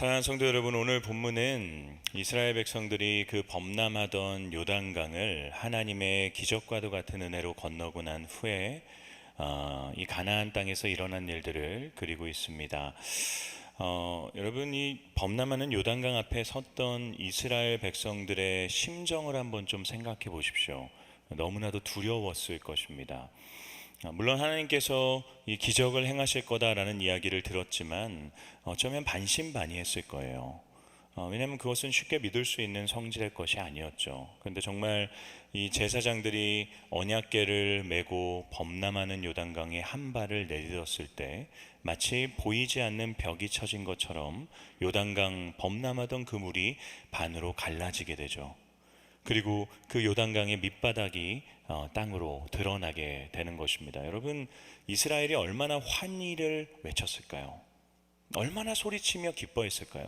사랑하는 성도 여러분, 오늘 본문은 이스라엘 백성들이 그 범람하던 요단강을 하나님의 기적과도 같은 은혜로 건너고 난 후에 이 가나안 땅에서 일어난 일들을 그리고 있습니다. 여러분, 이 범람하는 요단강 앞에 섰던 이스라엘 백성들의 심정을 한번 좀 생각해 보십시오. 너무나도 두려웠을 것입니다. 물론 하나님께서 이 기적을 행하실 거다라는 이야기를 들었지만 어쩌면 반신반의했을 거예요. 왜냐하면 그것은 쉽게 믿을 수 있는 성질의 것이 아니었죠. 그런데 정말 이 제사장들이 언약궤를 메고 범람하는 요단강에 한 발을 내딛었을 때 마치 보이지 않는 벽이 쳐진 것처럼 요단강 범람하던 그 물이 반으로 갈라지게 되죠. 그리고 그 요단강의 밑바닥이 땅으로 드러나게 되는 것입니다. 여러분, 이스라엘이 얼마나 환희를 외쳤을까요? 얼마나 소리치며 기뻐했을까요?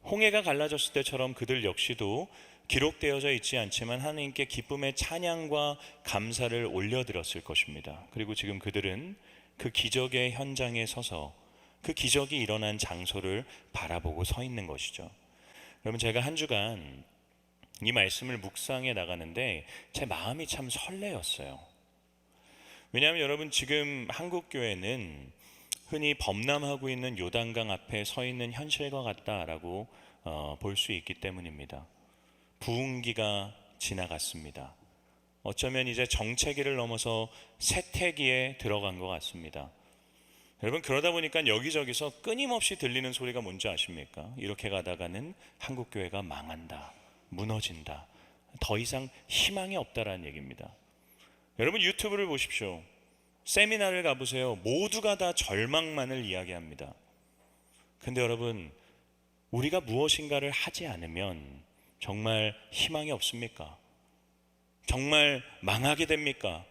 홍해가 갈라졌을 때처럼 그들 역시도 기록되어져 있지 않지만 하나님께 기쁨의 찬양과 감사를 올려드렸을 것입니다. 그리고 지금 그들은 그 기적의 현장에 서서 그 기적이 일어난 장소를 바라보고 서 있는 것이죠. 여러분, 제가 한 주간 이 말씀을 묵상해 나가는데 제 마음이 참 설레었어요. 왜냐하면 여러분, 지금 한국교회는 흔히 범람하고 있는 요단강 앞에 서 있는 현실과 같다라고 볼 수 있기 때문입니다. 부흥기가 지나갔습니다. 어쩌면 이제 정체기를 넘어서 세태기에 들어간 것 같습니다. 여러분, 그러다 보니까 여기저기서 끊임없이 들리는 소리가 뭔지 아십니까? 이렇게 가다가는 한국교회가 망한다, 무너진다, 더 이상 희망이 없다라는 얘기입니다. 여러분, 유튜브를 보십시오. 세미나를 가보세요. 모두가 다 절망만을 이야기합니다. 근데 여러분, 우리가 무엇인가를 하지 않으면 정말 희망이 없습니까? 정말 망하게 됩니까?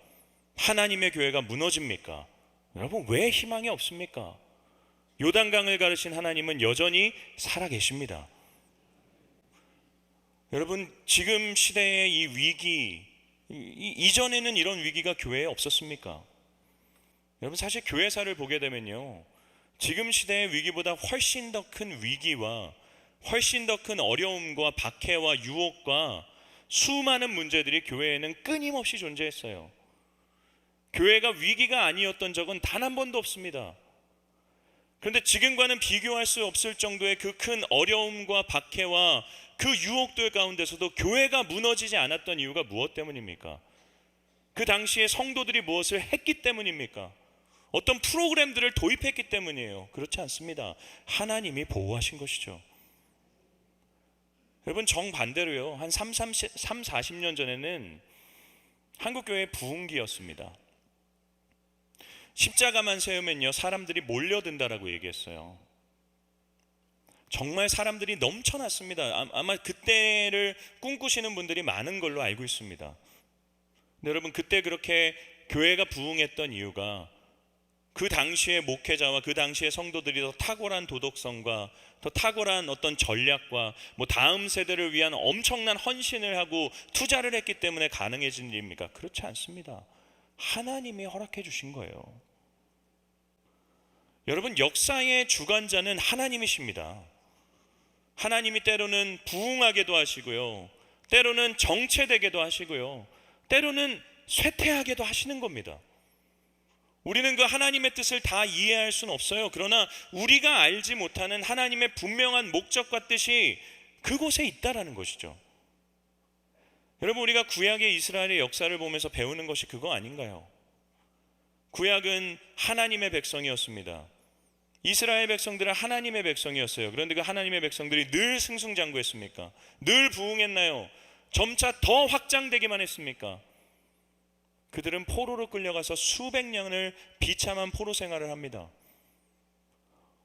하나님의 교회가 무너집니까? 여러분, 왜 희망이 없습니까? 요단강을 가르신 하나님은 여전히 살아계십니다. 여러분, 지금 시대의 이 위기, 이전에는 이런 위기가 교회에 없었습니까? 여러분, 사실 교회사를 보게 되면요, 지금 시대의 위기보다 훨씬 더 큰 위기와 훨씬 더 큰 어려움과 박해와 유혹과 수많은 문제들이 교회에는 끊임없이 존재했어요. 교회가 위기가 아니었던 적은 단 한 번도 없습니다. 그런데 지금과는 비교할 수 없을 정도의 그 큰 어려움과 박해와 그 유혹들 가운데서도 교회가 무너지지 않았던 이유가 무엇 때문입니까? 그 당시에 성도들이 무엇을 했기 때문입니까? 어떤 프로그램들을 도입했기 때문이에요. 그렇지 않습니다. 하나님이 보호하신 것이죠. 여러분, 정반대로요, 한 40년 전에는 한국교회의 부흥기였습니다. 십자가만 세우면요, 사람들이 몰려든다라고 얘기했어요. 정말 사람들이 넘쳐났습니다. 아마 그때를 꿈꾸시는 분들이 많은 걸로 알고 있습니다. 근데 여러분, 그때 그렇게 교회가 부흥했던 이유가 그 당시의 목회자와 그 당시의 성도들이 더 탁월한 도덕성과 더 탁월한 어떤 전략과 다음 세대를 위한 엄청난 헌신을 하고 투자를 했기 때문에 가능해진 일입니까? 그렇지 않습니다. 하나님이 허락해 주신 거예요. 여러분, 역사의 주관자는 하나님이십니다. 하나님이 때로는 부흥하게도 하시고요, 때로는 정체되게도 하시고요, 때로는 쇠퇴하게도 하시는 겁니다. 우리는 그 하나님의 뜻을 다 이해할 수는 없어요. 그러나 우리가 알지 못하는 하나님의 분명한 목적과 뜻이 그곳에 있다라는 것이죠. 여러분, 우리가 구약의 이스라엘의 역사를 보면서 배우는 것이 그거 아닌가요? 구약은 하나님의 백성이었습니다. 이스라엘 백성들은 하나님의 백성이었어요. 그런데 그 하나님의 백성들이 늘 승승장구했습니까? 늘 부흥했나요? 점차 더 확장되기만 했습니까? 그들은 포로로 끌려가서 수백 년을 비참한 포로 생활을 합니다.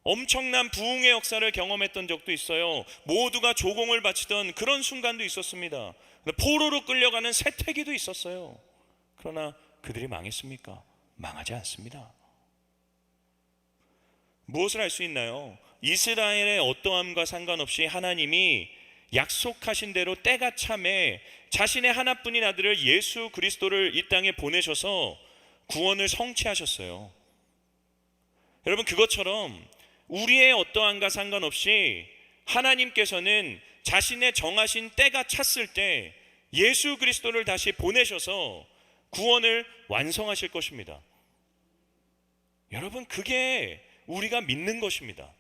엄청난 부흥의 역사를 경험했던 적도 있어요. 모두가 조공을 바치던 그런 순간도 있었습니다. 포로로 끌려가는 세태기도 있었어요. 그러나 그들이 망했습니까? 망하지 않습니다. 무엇을 할 수 있나요? 이스라엘의 어떠함과 상관없이 하나님이 약속하신 대로 때가 참에 자신의 하나뿐인 아들을 예수 그리스도를 이 땅에 보내셔서 구원을 성취하셨어요. 여러분, 그것처럼 우리의 어떠한가 상관없이 하나님께서는 자신의 정하신 때가 찼을 때 예수 그리스도를 다시 보내셔서 구원을 완성하실 것입니다. 여러분, 그게 우리가 믿는 것입니다.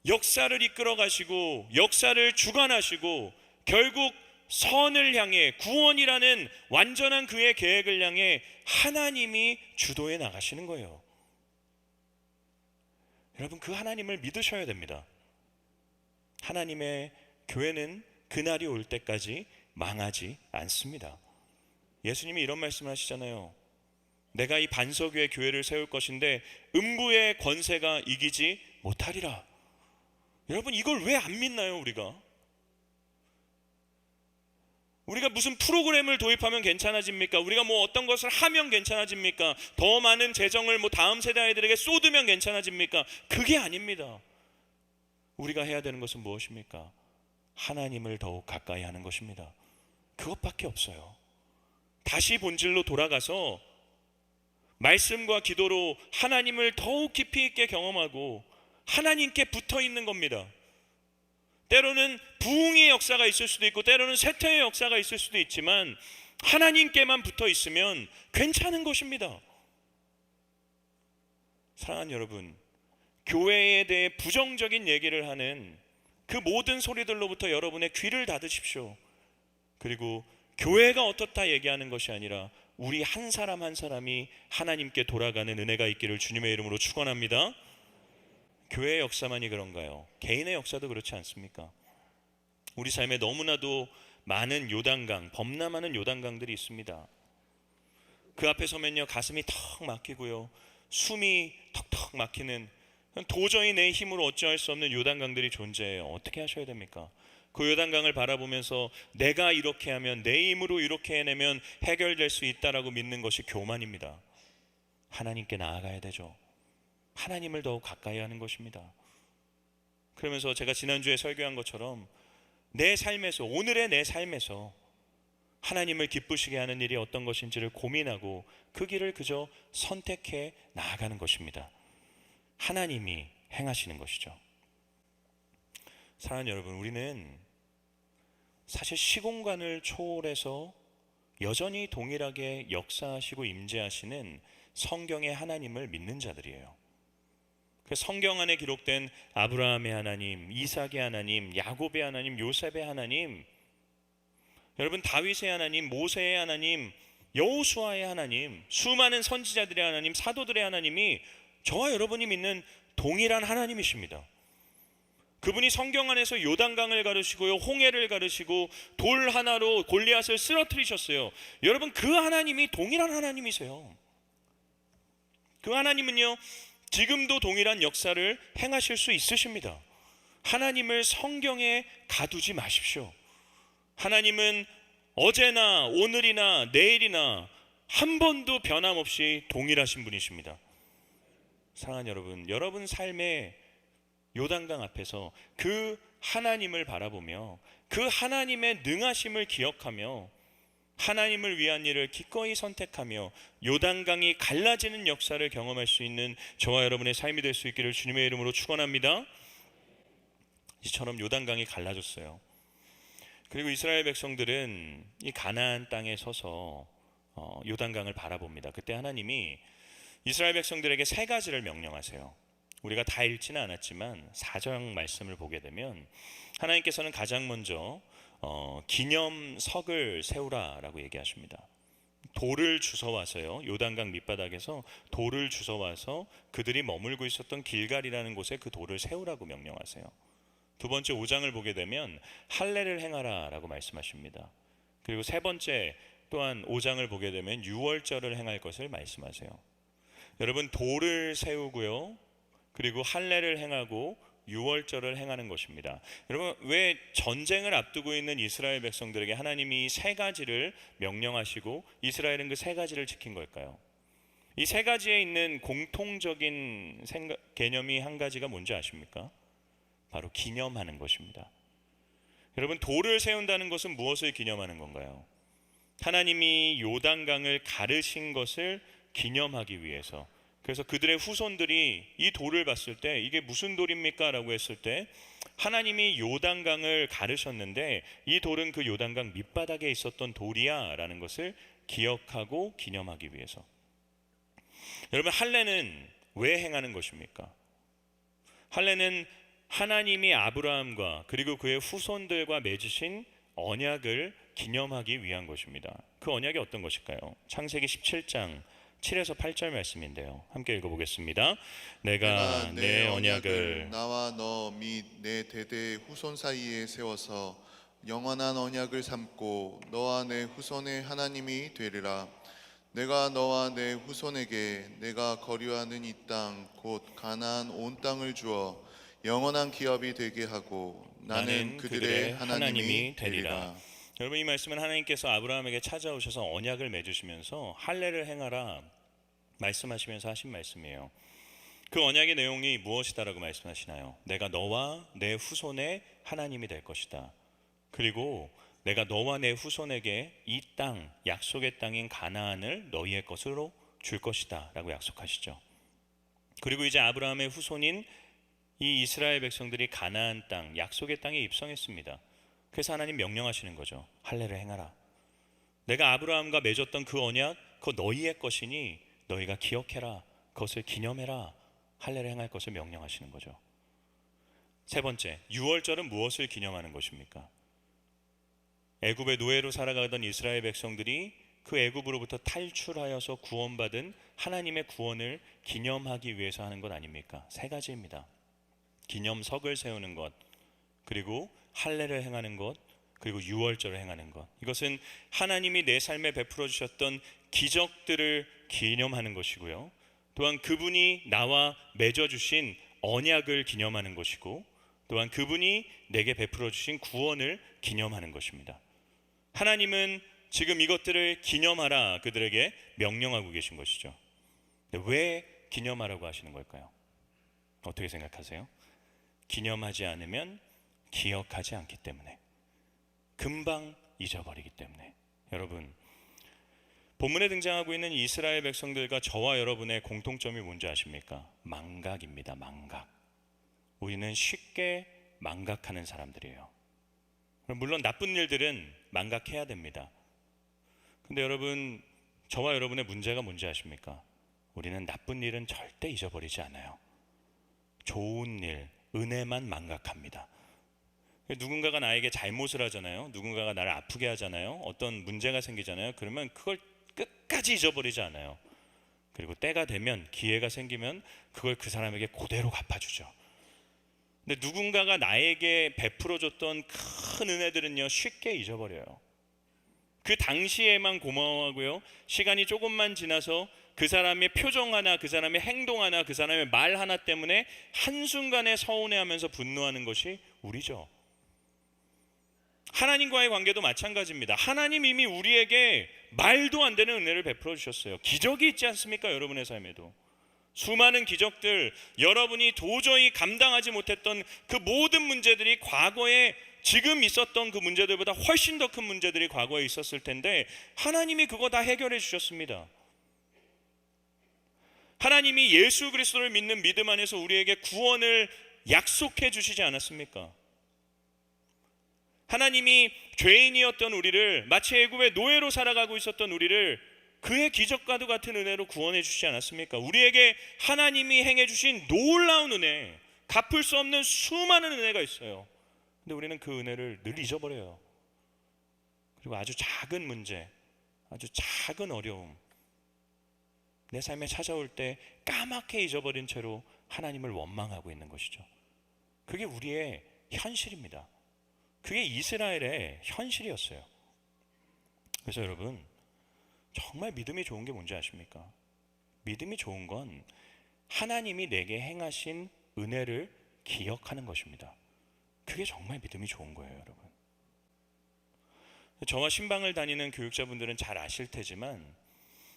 역사를 이끌어 가시고 역사를 주관하시고 결국 선을 향해, 구원이라는 완전한 그의 계획을 향해 하나님이 주도해 나가시는 거예요. 여러분, 그 하나님을 믿으셔야 됩니다. 하나님의 교회는 그날이 올 때까지 망하지 않습니다. 예수님이 이런 말씀을 하시잖아요. 내가 이 반석 위에 교회를 세울 것인데 음부의 권세가 이기지 못하리라. 여러분, 이걸 왜 안 믿나요? 우리가 무슨 프로그램을 도입하면 괜찮아집니까? 우리가 뭐 어떤 것을 하면 괜찮아집니까? 더 많은 재정을 뭐 다음 세대 아이들에게 쏟으면 괜찮아집니까? 그게 아닙니다. 우리가 해야 되는 것은 무엇입니까? 하나님을 더욱 가까이 하는 것입니다. 그것밖에 없어요. 다시 본질로 돌아가서 말씀과 기도로 하나님을 더욱 깊이 있게 경험하고 하나님께 붙어 있는 겁니다. 때로는 부흥의 역사가 있을 수도 있고 때로는 쇠퇴의 역사가 있을 수도 있지만 하나님께만 붙어 있으면 괜찮은 것입니다. 사랑하는 여러분, 교회에 대해 부정적인 얘기를 하는 그 모든 소리들로부터 여러분의 귀를 닫으십시오. 그리고 교회가 어떻다 얘기하는 것이 아니라 우리 한 사람 한 사람이 하나님께 돌아가는 은혜가 있기를 주님의 이름으로 축원합니다. 교회의 역사만이 그런가요? 개인의 역사도 그렇지 않습니까? 우리 삶에 너무나도 많은 요단강, 범람하는 요단강들이 있습니다. 그 앞에 서면요, 가슴이 턱 막히고요, 숨이 턱턱 막히는, 도저히 내 힘으로 어찌할 수 없는 요단강들이 존재해요. 어떻게 하셔야 됩니까? 그 요단강을 바라보면서 내가 이렇게 하면, 내 힘으로 이렇게 해내면 해결될 수 있다라고 믿는 것이 교만입니다. 하나님께 나아가야 되죠. 하나님을 더욱 가까이 하는 것입니다. 그러면서 제가 지난주에 설교한 것처럼 내 삶에서, 오늘의 내 삶에서 하나님을 기쁘시게 하는 일이 어떤 것인지를 고민하고 그 길을 그저 선택해 나아가는 것입니다. 하나님이 행하시는 것이죠. 사랑하는 여러분, 우리는 사실 시공간을 초월해서 여전히 동일하게 역사하시고 임재하시는 성경의 하나님을 믿는 자들이에요. 그 성경 안에 기록된 아브라함의 하나님, 이삭의 하나님, 야곱의 하나님, 요셉의 하나님, 여러분 다윗의 하나님, 모세의 하나님, 여호수아의 하나님, 수많은 선지자들의 하나님, 사도들의 하나님이 저와 여러분이 믿는 동일한 하나님이십니다. 그분이 성경 안에서 요단강을 가르시고요, 홍해를 가르시고 돌 하나로 골리앗을 쓰러뜨리셨어요. 여러분, 그 하나님이 동일한 하나님이세요. 그 하나님은요, 지금도 동일한 역사를 행하실 수 있으십니다. 하나님을 성경에 가두지 마십시오. 하나님은 어제나 오늘이나 내일이나 한 번도 변함없이 동일하신 분이십니다. 사랑하는 여러분, 여러분 삶의 요단강 앞에서 그 하나님을 바라보며 그 하나님의 능하심을 기억하며 하나님을 위한 일을 기꺼이 선택하며 요단강이 갈라지는 역사를 경험할 수 있는 저와 여러분의 삶이 될 수 있기를 주님의 이름으로 축원합니다. 이처럼 요단강이 갈라졌어요. 그리고 이스라엘 백성들은 이 가나안 땅에 서서 요단강을 바라봅니다. 그때 하나님이 이스라엘 백성들에게 세 가지를 명령하세요. 우리가 다 읽지는 않았지만 4장 말씀을 보게 되면 하나님께서는 가장 먼저 기념석을 세우라라고 얘기하십니다. 돌을 주워와서요, 요단강 밑바닥에서 돌을 주워와서 그들이 머물고 있었던 길갈이라는 곳에 그 돌을 세우라고 명령하세요. 두 번째 5장을 보게 되면 할례를 행하라 라고 말씀하십니다. 그리고 세 번째 또한 5장을 보게 되면 유월절을 행할 것을 말씀하세요. 여러분, 돌을 세우고요, 그리고 할례를 행하고 유월절을 행하는 것입니다. 여러분, 왜 전쟁을 앞두고 있는 이스라엘 백성들에게 하나님이 세 가지를 명령하시고 이스라엘은 그 세 가지를 지킨 걸까요? 이 세 가지에 있는 공통적인 개념이 한 가지가 뭔지 아십니까? 바로 기념하는 것입니다. 여러분, 돌을 세운다는 것은 무엇을 기념하는 건가요? 하나님이 요단강을 가르신 것을 기념하기 위해서, 그래서 그들의 후손들이 이 돌을 봤을 때 이게 무슨 돌입니까? 라고 했을 때 하나님이 요단강을 가르셨는데 이 돌은 그 요단강 밑바닥에 있었던 돌이야 라는 것을 기억하고 기념하기 위해서. 여러분, 할례는 왜 행하는 것입니까? 할례는 하나님이 아브라함과 그리고 그의 후손들과 맺으신 언약을 기념하기 위한 것입니다. 그 언약이 어떤 것일까요? 창세기 17장 7에서 8절 말씀인데요. 함께 읽어보겠습니다. 내가 내 언약을 나와 너 및 내 대대의 후손 사이에 세워서 영원한 언약을 삼고 너와 내 후손의 하나님이 되리라. 내가 너와 내 후손에게 내가 거류하는 이 땅 곧 가나안 온 땅을 주어 영원한 기업이 되게 하고 나는 그들의 하나님이 되리라. 여러분, 이 말씀은 하나님께서 아브라함에게 찾아오셔서 언약을 맺으시면서 할례를 행하라 말씀하시면서 하신 말씀이에요. 그 언약의 내용이 무엇이다라고 말씀하시나요? 내가 너와 내 후손의 하나님이 될 것이다. 그리고 내가 너와 내 후손에게 이 땅, 약속의 땅인 가나안을 너희의 것으로 줄 것이다 라고 약속하시죠. 그리고 이제 아브라함의 후손인 이 이스라엘 백성들이 가나안 땅, 약속의 땅에 입성했습니다. 그래서 하나님 명령하시는 거죠. 할례를 행하라. 내가 아브라함과 맺었던 그 언약, 그거 너희의 것이니 너희가 기억해라. 그것을 기념해라. 할례를 행할 것을 명령하시는 거죠. 세 번째, 유월절은 무엇을 기념하는 것입니까? 애굽의 노예로 살아가던 이스라엘 백성들이 그 애굽으로부터 탈출하여서 구원받은 하나님의 구원을 기념하기 위해서 하는 것 아닙니까? 세 가지입니다. 기념석을 세우는 것, 그리고 할례를 행하는 것, 그리고 유월절을 행하는 것. 이것은 하나님이 내 삶에 베풀어 주셨던 기적들을 기념하는 것이고요. 또한 그분이 나와 맺어 주신 언약을 기념하는 것이고, 또한 그분이 내게 베풀어 주신 구원을 기념하는 것입니다. 하나님은 지금 이것들을 기념하라 그들에게 명령하고 계신 것이죠. 왜 기념하라고 하시는 걸까요? 어떻게 생각하세요? 기념하지 않으면 기억하지 않기 때문에, 금방 잊어버리기 때문에. 여러분, 본문에 등장하고 있는 이스라엘 백성들과 저와 여러분의 공통점이 뭔지 아십니까? 망각입니다. 망각. 우리는 쉽게 망각하는 사람들이에요. 물론 나쁜 일들은 망각해야 됩니다. 근데 여러분, 저와 여러분의 문제가 뭔지 아십니까? 우리는 나쁜 일은 절대 잊어버리지 않아요. 좋은 일, 은혜만 망각합니다. 누군가가 나에게 잘못을 하잖아요. 누군가가 나를 아프게 하잖아요. 어떤 문제가 생기잖아요. 그러면 그걸 끝까지 잊어버리지 않아요. 그리고 때가 되면, 기회가 생기면 그걸 그 사람에게 그대로 갚아주죠. 근데 누군가가 나에게 베풀어줬던 큰 은혜들은요, 쉽게 잊어버려요. 그 당시에만 고마워하고요, 시간이 조금만 지나서 그 사람의 표정 하나, 그 사람의 행동 하나, 그 사람의 말 하나 때문에 한순간에 서운해하면서 분노하는 것이 우리죠. 하나님과의 관계도 마찬가지입니다. 하나님 이미 우리에게 말도 안 되는 은혜를 베풀어 주셨어요. 기적이 있지 않습니까? 여러분의 삶에도 수많은 기적들, 여러분이 도저히 감당하지 못했던 그 모든 문제들이 과거에 지금 있었던 그 문제들보다 훨씬 더 큰 문제들이 과거에 있었을 텐데 하나님이 그거 다 해결해 주셨습니다. 하나님이 예수 그리스도를 믿는 믿음 안에서 우리에게 구원을 약속해 주시지 않았습니까? 하나님이 죄인이었던 우리를, 마치 애굽의 노예로 살아가고 있었던 우리를 그의 기적과도 같은 은혜로 구원해 주시지 않았습니까? 우리에게 하나님이 행해 주신 놀라운 은혜, 갚을 수 없는 수많은 은혜가 있어요. 근데 우리는 그 은혜를 늘 잊어버려요. 그리고 아주 작은 문제, 아주 작은 어려움, 내 삶에 찾아올 때 까맣게 잊어버린 채로 하나님을 원망하고 있는 것이죠. 그게 우리의 현실입니다. 그게 이스라엘의 현실이었어요. 그래서 여러분, 정말 믿음이 좋은 게 뭔지 아십니까? 믿음이 좋은 건 하나님이 내게 행하신 은혜를 기억하는 것입니다. 그게 정말 믿음이 좋은 거예요, 여러분. 저와 신방을 다니는 교육자분들은 잘 아실 테지만,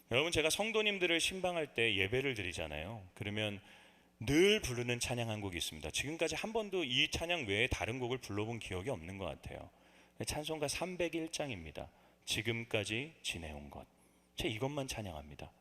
여러분, 제가 성도님들을 신방할 때 예배를 드리잖아요. 그러면 늘 부르는 찬양 한 곡이 있습니다. 지금까지 한 번도 이 찬양 외에 다른 곡을 불러본 기억이 없는 것 같아요. 찬송가 301장입니다. 지금까지 지내온 것. 제가 이것만 찬양합니다.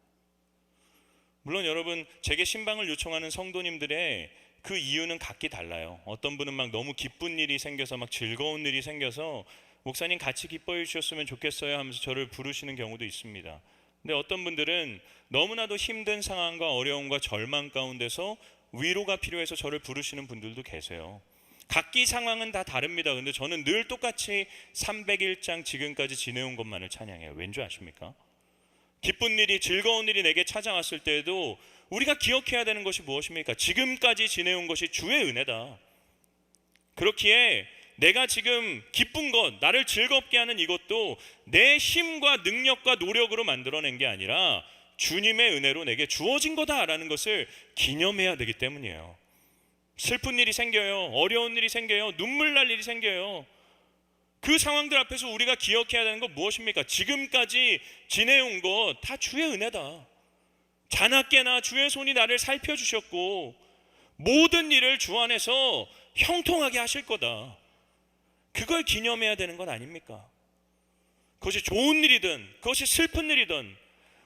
물론 여러분, 제게 신방을 요청하는 성도님들의 그 이유는 각기 달라요. 어떤 분은 막 너무 기쁜 일이 생겨서, 막 즐거운 일이 생겨서 목사님 같이 기뻐해 주셨으면 좋겠어요 하면서 저를 부르시는 경우도 있습니다. 근데 어떤 분들은 너무나도 힘든 상황과 어려움과 절망 가운데서 위로가 필요해서 저를 부르시는 분들도 계세요. 각기 상황은 다 다릅니다. 근데 저는 늘 똑같이 301장 지금까지 지내온 것만을 찬양해요. 왠지 아십니까? 기쁜 일이, 즐거운 일이 내게 찾아왔을 때에도 우리가 기억해야 되는 것이 무엇입니까? 지금까지 지내온 것이 주의 은혜다. 그렇기에 내가 지금 기쁜 것, 나를 즐겁게 하는 이것도 내 힘과 능력과 노력으로 만들어낸 게 아니라 주님의 은혜로 내게 주어진 거다라는 것을 기념해야 되기 때문이에요. 슬픈 일이 생겨요. 어려운 일이 생겨요. 눈물 날 일이 생겨요. 그 상황들 앞에서 우리가 기억해야 되는 건 무엇입니까? 지금까지 지내온 것 다 주의 은혜다. 자나깨나 주의 손이 나를 살펴주셨고 모든 일을 주 안에서 형통하게 하실 거다. 그걸 기념해야 되는 건 아닙니까? 그것이 좋은 일이든 그것이 슬픈 일이든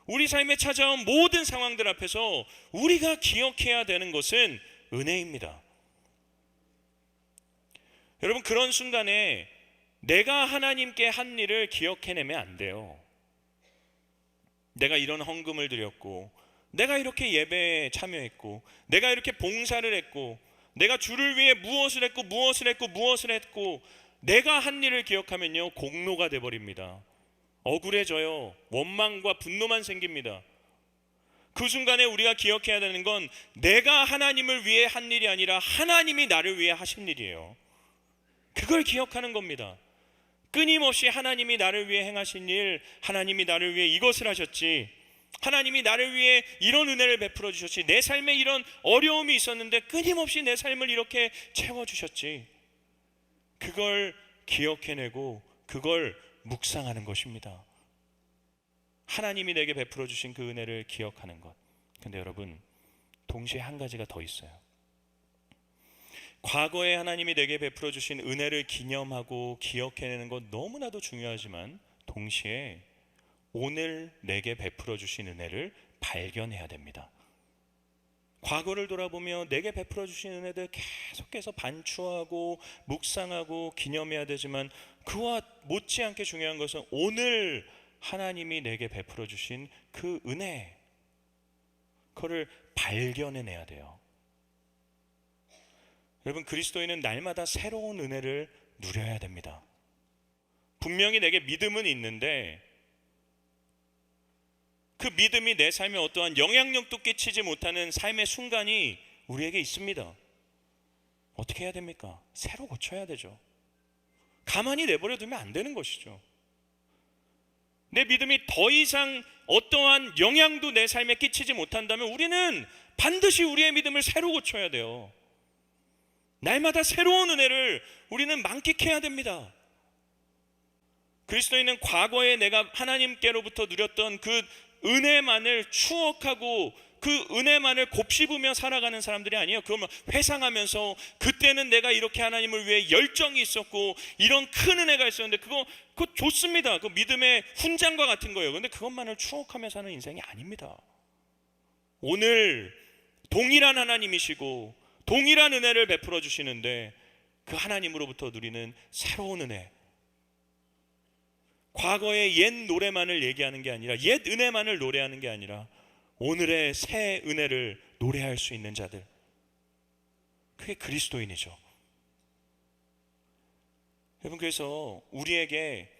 우리 삶에 찾아온 모든 상황들 앞에서 우리가 기억해야 되는 것은 은혜입니다. 여러분, 그런 순간에 내가 하나님께 한 일을 기억해내면 안 돼요. 내가 이런 헌금을 드렸고, 내가 이렇게 예배에 참여했고, 내가 이렇게 봉사를 했고, 내가 주를 위해 무엇을 했고 내가 한 일을 기억하면요, 공로가 돼버립니다. 억울해져요. 원망과 분노만 생깁니다. 그 순간에 우리가 기억해야 되는 건 내가 하나님을 위해 한 일이 아니라 하나님이 나를 위해 하신 일이에요. 그걸 기억하는 겁니다. 끊임없이 하나님이 나를 위해 행하신 일, 하나님이 나를 위해 이것을 하셨지, 하나님이 나를 위해 이런 은혜를 베풀어 주셨지, 내 삶에 이런 어려움이 있었는데 끊임없이 내 삶을 이렇게 채워주셨지, 그걸 기억해내고 그걸 묵상하는 것입니다. 하나님이 내게 베풀어 주신 그 은혜를 기억하는 것. 근데 여러분, 동시에 한 가지가 더 있어요. 과거에 하나님이 내게 베풀어 주신 은혜를 기념하고 기억해내는 것 너무나도 중요하지만 동시에 오늘 내게 베풀어 주신 은혜를 발견해야 됩니다. 과거를 돌아보며 내게 베풀어 주신 은혜들 계속해서 반추하고 묵상하고 기념해야 되지만 그와 못지않게 중요한 것은 오늘 하나님이 내게 베풀어 주신 그 은혜, 그거를 발견해내야 돼요. 여러분, 그리스도인은 날마다 새로운 은혜를 누려야 됩니다. 분명히 내게 믿음은 있는데 그 믿음이 내 삶에 어떠한 영향력도 끼치지 못하는 삶의 순간이 우리에게 있습니다. 어떻게 해야 됩니까? 새로 고쳐야 되죠. 가만히 내버려 두면 안 되는 것이죠. 내 믿음이 더 이상 어떠한 영향도 내 삶에 끼치지 못한다면 우리는 반드시 우리의 믿음을 새로 고쳐야 돼요. 날마다 새로운 은혜를 우리는 만끽해야 됩니다. 그리스도인은 과거에 내가 하나님께로부터 누렸던 그 은혜만을 추억하고 그 은혜만을 곱씹으며 살아가는 사람들이 아니에요. 그걸 회상하면서 그때는 내가 이렇게 하나님을 위해 열정이 있었고 이런 큰 은혜가 있었는데 그거 좋습니다. 그 믿음의 훈장과 같은 거예요. 그런데 그것만을 추억하며 사는 인생이 아닙니다. 오늘 동일한 하나님이시고 동일한 은혜를 베풀어 주시는데 그 하나님으로부터 누리는 새로운 은혜, 과거의 옛 노래만을 얘기하는 게 아니라, 옛 은혜만을 노래하는 게 아니라 오늘의 새 은혜를 노래할 수 있는 자들, 그게 그리스도인이죠. 여러분, 그래서 우리에게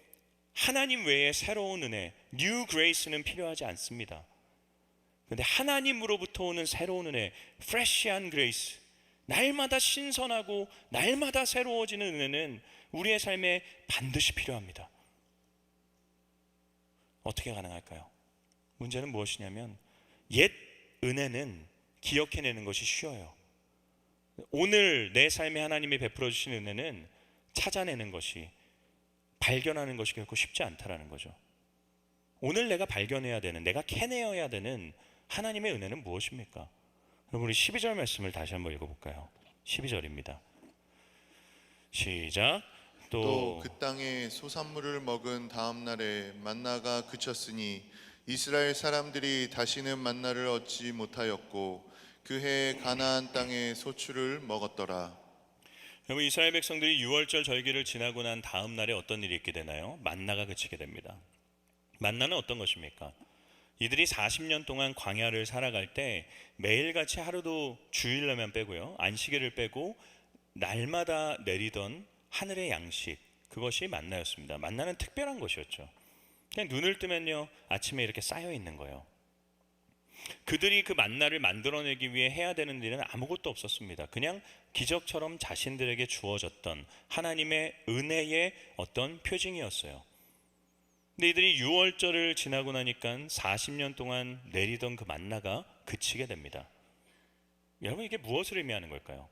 하나님 외에 새로운 은혜, New Grace는 필요하지 않습니다. 그런데 하나님으로부터 오는 새로운 은혜, Fresh한 Grace, 날마다 신선하고 날마다 새로워지는 은혜는 우리의 삶에 반드시 필요합니다. 어떻게 가능할까요? 문제는 무엇이냐면 옛 은혜는 기억해내는 것이 쉬워요. 오늘 내 삶에 하나님이 베풀어 주신 은혜는 찾아내는 것이, 발견하는 것이 결코 쉽지 않다라는 거죠. 오늘 내가 발견해야 되는, 내가 캐내어야 되는 하나님의 은혜는 무엇입니까? 그럼 우리 12절 말씀을 다시 한번 읽어볼까요? 12절입니다. 시작. 또 그 땅에 소산물을 먹은 다음 날에 만나가 그쳤으니 이스라엘 사람들이 다시는 만나를 얻지 못하였고 그 해 가나안 땅의 소출을 먹었더라. 여러분, 이스라엘 백성들이 유월절 절기를 지나고 난 다음 날에 어떤 일이 있게 되나요? 만나가 그치게 됩니다. 만나는 어떤 것입니까? 이들이 40년 동안 광야를 살아갈 때 매일같이 하루도 주일날만 빼고요, 안식일을 빼고 날마다 내리던 하늘의 양식, 그것이 만나였습니다. 만나는 특별한 것이었죠. 그냥 눈을 뜨면요, 아침에 이렇게 쌓여 있는 거예요. 그들이 그 만나를 만들어내기 위해 해야 되는 일은 아무것도 없었습니다. 그냥 기적처럼 자신들에게 주어졌던 하나님의 은혜의 어떤 표징이었어요. 근데 이들이 유월절을 지나고 나니까 40년 동안 내리던 그 만나가 그치게 됩니다. 여러분, 이게 무엇을 의미하는 걸까요?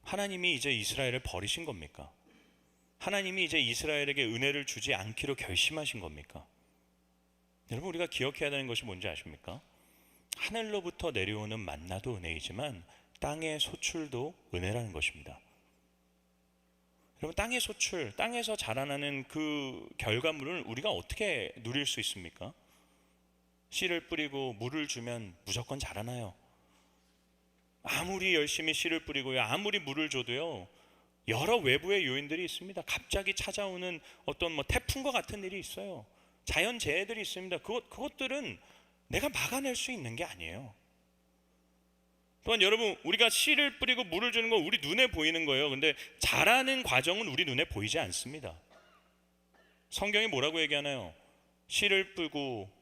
하나님이 이제 이스라엘을 버리신 겁니까? 하나님이 이제 이스라엘에게 은혜를 주지 않기로 결심하신 겁니까? 여러분, 우리가 기억해야 되는 것이 뭔지 아십니까? 하늘로부터 내려오는 만나도 은혜이지만 땅의 소출도 은혜라는 것입니다. 여러분, 땅의 소출, 땅에서 자라나는 그 결과물을 우리가 어떻게 누릴 수 있습니까? 씨를 뿌리고 물을 주면 무조건 자라나요? 아무리 열심히 씨를 뿌리고요, 아무리 물을 줘도요, 여러 외부의 요인들이 있습니다. 갑자기 찾아오는 어떤 태풍과 같은 일이 있어요. 자연재해들이 있습니다. 그것들은 내가 막아낼 수 있는 게 아니에요. 또한 여러분, 우리가 씨를 뿌리고 물을 주는 건 우리 눈에 보이는 거예요. 근데 자라는 과정은 우리 눈에 보이지 않습니다. 성경이 뭐라고 얘기하나요? 씨를 뿌리고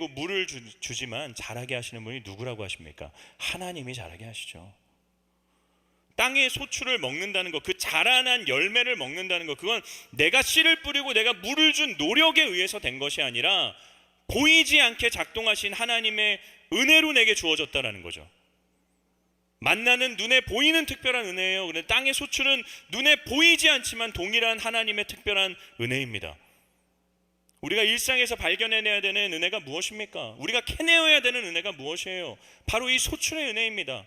물을 주지만 자라게 하시는 분이 누구라고 하십니까? 하나님이 자라게 하시죠. 땅의 소출을 먹는다는 것, 그 자라난 열매를 먹는다는 것, 그건 내가 씨를 뿌리고 내가 물을 준 노력에 의해서 된 것이 아니라 보이지 않게 작동하신 하나님의 은혜로 내게 주어졌다라는 거죠. 만나는 눈에 보이는 특별한 은혜예요. 그런데 땅의 소출은 눈에 보이지 않지만 동일한 하나님의 특별한 은혜입니다. 우리가 일상에서 발견해내야 되는 은혜가 무엇입니까? 우리가 캐내어야 되는 은혜가 무엇이에요? 바로 이 소출의 은혜입니다.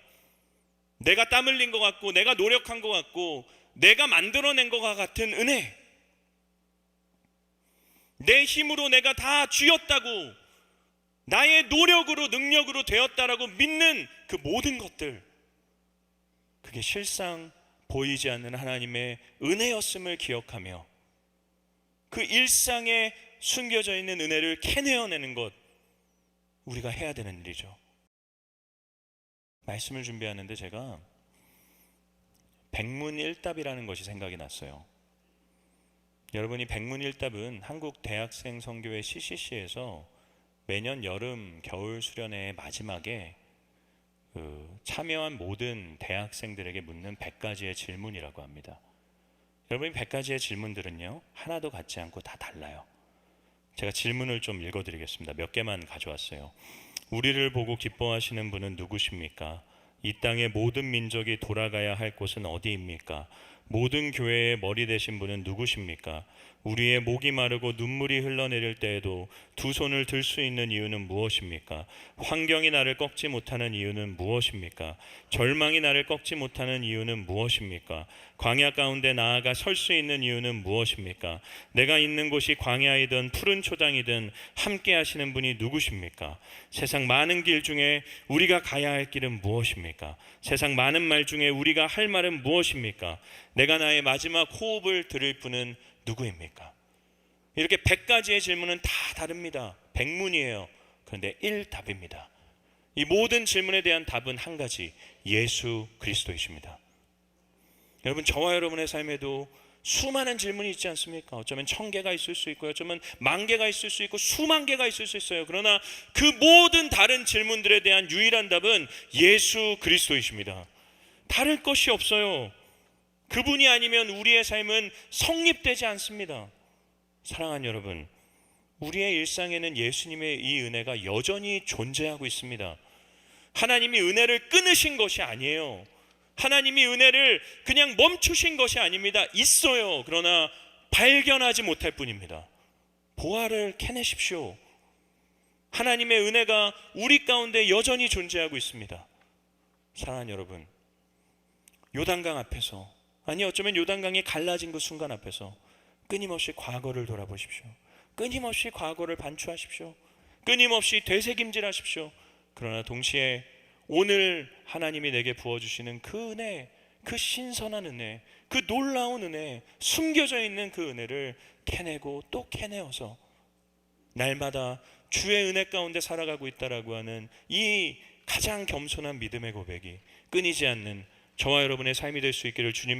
내가 땀 흘린 것 같고, 내가 노력한 것 같고, 내가 만들어낸 것과 같은 은혜, 내 힘으로 내가 다 쥐었다고, 나의 노력으로 능력으로 되었다라고 믿는 그 모든 것들, 그게 실상 보이지 않는 하나님의 은혜였음을 기억하며 그 일상에 숨겨져 있는 은혜를 캐내어내는 것, 우리가 해야 되는 일이죠. 말씀을 준비하는데 제가 백문일답이라는 것이 생각이 났어요. 여러분이 백문일답은 한국 대학생 선교회 CCC에서 매년 여름 겨울 수련회 마지막에 참여한 모든 대학생들에게 묻는 100가지의 질문이라고 합니다. 여러분, 100가지의 질문들은요, 하나도 같지 않고 다 달라요. 제가 질문을 좀 읽어드리겠습니다. 몇 개만 가져왔어요. 우리를 보고 기뻐하시는 분은 누구십니까? 이 땅의 모든 민족이 돌아가야 할 곳은 어디입니까? 모든 교회의 머리 되신 분은 누구십니까? 우리의 목이 마르고 눈물이 흘러내릴 때에도 두 손을 들 수 있는 이유는 무엇입니까? 환경이 나를 꺾지 못하는 이유는 무엇입니까? 절망이 나를 꺾지 못하는 이유는 무엇입니까? 광야 가운데 나아가 설 수 있는 이유는 무엇입니까? 내가 있는 곳이 광야이든 푸른 초장이든 함께 하시는 분이 누구십니까? 세상 많은 길 중에 우리가 가야 할 길은 무엇입니까? 세상 많은 말 중에 우리가 할 말은 무엇입니까? 내가 나의 마지막 호흡을 들을 분은 누구입니까? 이렇게 100가지의 질문은 다 다릅니다. 백문이에요. 그런데 1답입니다. 이 모든 질문에 대한 답은 한 가지, 예수 그리스도이십니다. 여러분, 저와 여러분의 삶에도 수많은 질문이 있지 않습니까? 어쩌면 1000개가 있을 수 있고요, 어쩌면 10,000개가 있을 수 있고 수만 개가 있을 수 있어요. 그러나 그 모든 다른 질문들에 대한 유일한 답은 예수 그리스도이십니다. 다를 것이 없어요. 그분이 아니면 우리의 삶은 성립되지 않습니다. 사랑하는 여러분, 우리의 일상에는 예수님의 이 은혜가 여전히 존재하고 있습니다. 하나님이 은혜를 끊으신 것이 아니에요. 하나님이 은혜를 그냥 멈추신 것이 아닙니다. 있어요. 그러나 발견하지 못할 뿐입니다. 보화를 캐내십시오. 하나님의 은혜가 우리 가운데 여전히 존재하고 있습니다. 사랑하는 여러분, 요단강 앞에서, 아니 어쩌면 요단강이 갈라진 그 순간 앞에서 끊임없이 과거를 돌아보십시오. 끊임없이 과거를 반추하십시오. 끊임없이 되새김질하십시오. 그러나 동시에 오늘 하나님이 내게 부어주시는 그 은혜, 그 신선한 은혜, 그 놀라운 은혜, 숨겨져 있는 그 은혜를 캐내고 또 캐내어서 날마다 주의 은혜 가운데 살아가고 있다라고 하는 이 가장 겸손한 믿음의 고백이 끊이지 않는 저와 여러분의 삶이 될 수 있기를 주님의